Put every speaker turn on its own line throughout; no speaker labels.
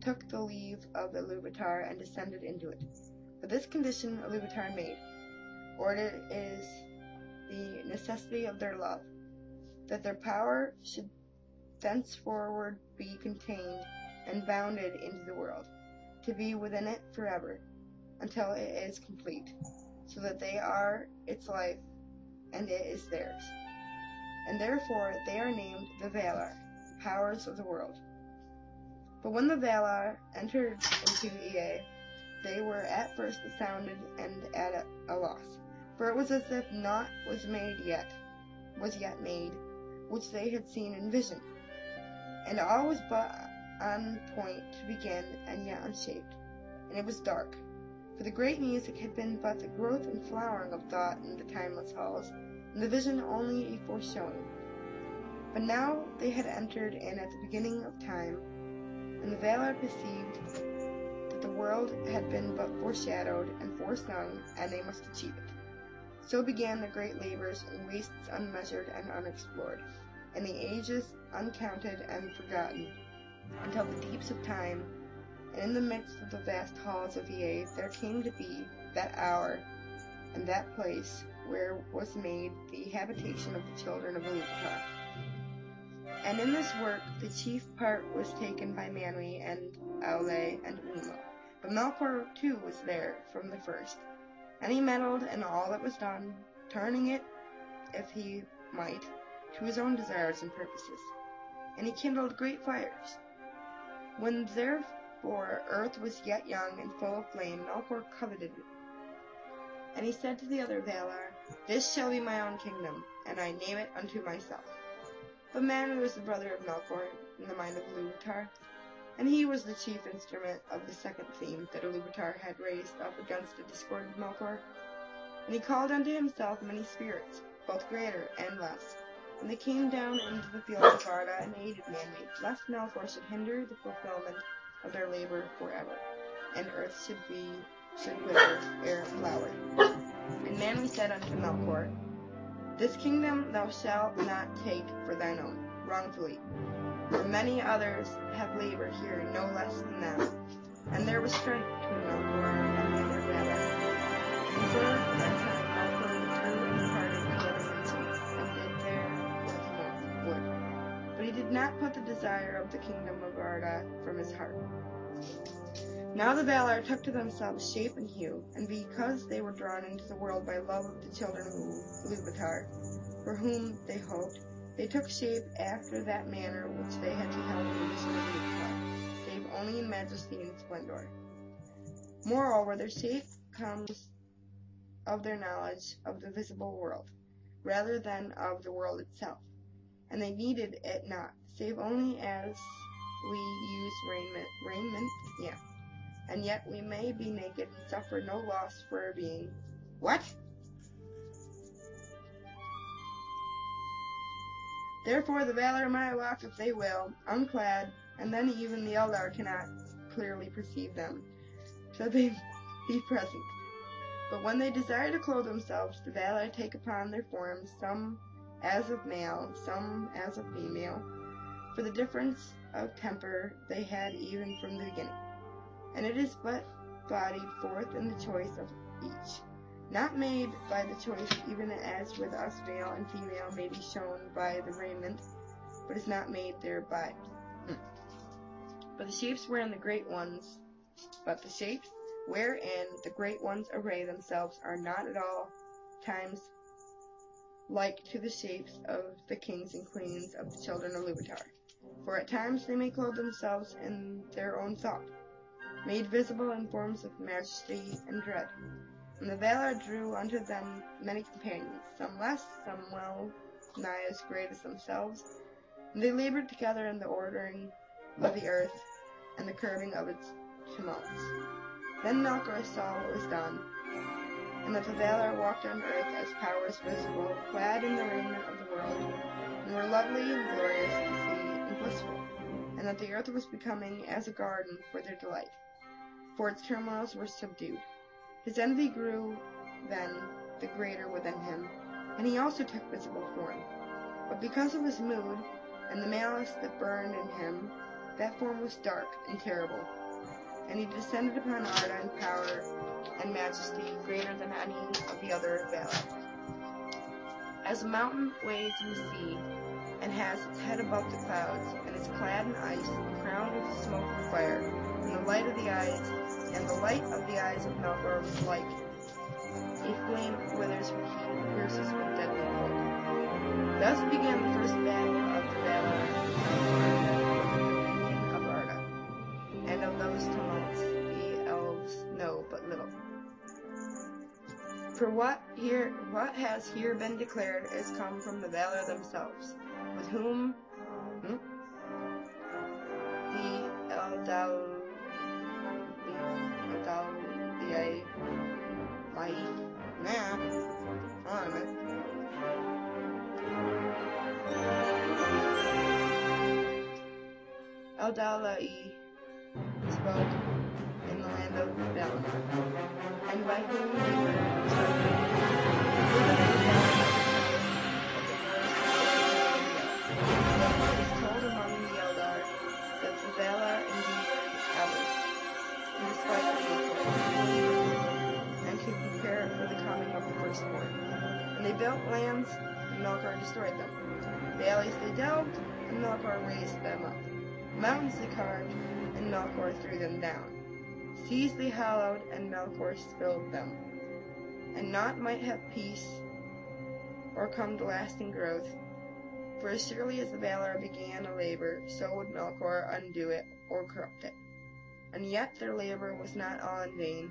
took the leave of Ilúvatar and descended into it. For this condition Ilúvatar made, or it is the necessity of their love, that their power should thenceforward be contained and bounded into the world, to be within it forever, until it is complete, so that they are its life, and it is theirs. And therefore they are named the Valar, powers of the world. But when the Valar entered into Ea, they were at first astounded and at a loss, for it was as if naught was yet made, which they had seen in vision, and all was but on point to begin, and yet unshaped, and it was dark. For the great music had been but the growth and flowering of thought in the timeless halls, and the vision only a foreshowing. But now they had entered in at the beginning of time, and the Valar perceived that the world had been but foreshadowed and foresung, and they must achieve it. So began the great labors and wastes unmeasured and unexplored, and the ages uncounted and forgotten, until the deeps of time, and in the midst of the vast halls of Ea, there came to be that hour and that place where was made the habitation of the children of Ilúvatar. And in this work the chief part was taken by Manwë and Aule and Ulmo, but Melkor too was there from the first, and he meddled in all that was done, turning it, if he might, to his own desires and purposes. And he kindled great fires. When therefore earth was yet young and full of flame, Melkor coveted it. And he said to the other Valar, This shall be my own kingdom, and I name it unto myself. But Manwë was the brother of Melkor, in the mind of Ilúvatar, and he was the chief instrument of the second theme that Ilúvatar had raised up against the discord of Melkor. And he called unto himself many spirits, both greater and less, and they came down into the fields of Arda and aided Manwë, lest Melkor should hinder the fulfillment of their labor forever, and earth should wither ere it flowered. And Manwë said unto Melkor, This kingdom thou shalt not take for thine own, wrongfully, for many others have labored here no less than thou. And there was strife between Melkor and the other Valar. And for that time Melkor withdrew and departed to other regions, and did there what he would. But he did not put the desire of the kingdom of Arda from his heart. Now the Valar took to themselves shape and hue, and because they were drawn into the world by love of the children of Ilúvatar, for whom they hoped, they took shape after that manner which they had beheld in the vision of Ilúvatar, save only in majesty and splendor. Moreover, their shape comes of their knowledge of the visible world, rather than of the world itself, and they needed it not, save only as we use raiment, and yet we may be naked and suffer no loss for our being. What? Therefore the Valar might walk if they will, unclad, and then even the Eldar cannot clearly perceive them, till they be present. But when they desire to clothe themselves, the Valar take upon their forms, some as of male, some as of female, for the difference of temper they had even from the beginning. And it is but bodied forth in the choice of each, not made by the choice, even as with us male and female may be shown by the raiment, but is not made thereby. But the shapes wherein the great ones array themselves are not at all times like to the shapes of the kings and queens of the children of Ilúvatar. For at times they may clothe themselves in their own thought, made visible in forms of majesty and dread. And the Valar drew unto them many companions, some less, some well nigh as great as themselves, and they labored together in the ordering of the earth and the curbing of its tumults. Then Melkor saw what was done, and that the Valar walked on earth as powers visible, clad in the raiment of the world, and were lovely and glorious to see and blissful, and that the earth was becoming as a garden for their delight, for its turmoils were subdued. His envy grew then the greater within him, and he also took visible form. But because of his mood, and the malice that burned in him, That form was dark and terrible, and he descended upon Arda in power and majesty greater than any of the other Valar. As a mountain wades in the sea, and has its head above the clouds, and is clad in ice, and crowned with the smoke of fire, and the light of the eyes of Melkor was like a flame that withers with heat and pierces with deadly cold. Thus began the first battle of the Valar of Arda, and of those tumults the elves know but little. For what has here been declared has come from the Valar themselves, with whom the Ainulindalë, spoke in the land of Valinor, and by whom they were instructed. It is told among the Eldar that the Valar indeed were allies, in despite of Melkor, and to prepare for the coming of the firstborn. And they built lands, and Melkor destroyed them. Valleys they delved, and Melkor raised them up. Mountains they carved, and Melkor threw them down. Seas they hollowed, and Melkor spilled them. And naught might have peace, or come to lasting growth. For as surely as the Valar began a labor, so would Melkor undo it, or corrupt it. And yet their labor was not all in vain.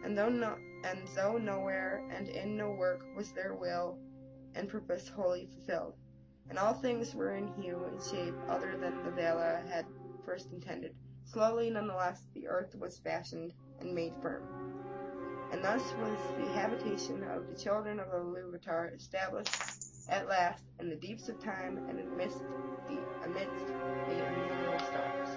And though nowhere and in no work was their will and purpose wholly fulfilled, and all things were in hue and shape other than the Valar had first intended, slowly nonetheless the earth was fashioned and made firm. And thus was the habitation of the children of Ilúvatar established at last in the deeps of time and amidst the innumerable stars.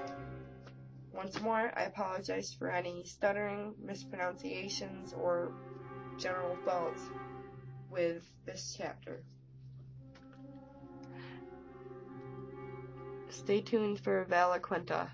Once more, I apologize for any stuttering, mispronunciations, or general faults with this chapter. Stay tuned for Valar Quenta.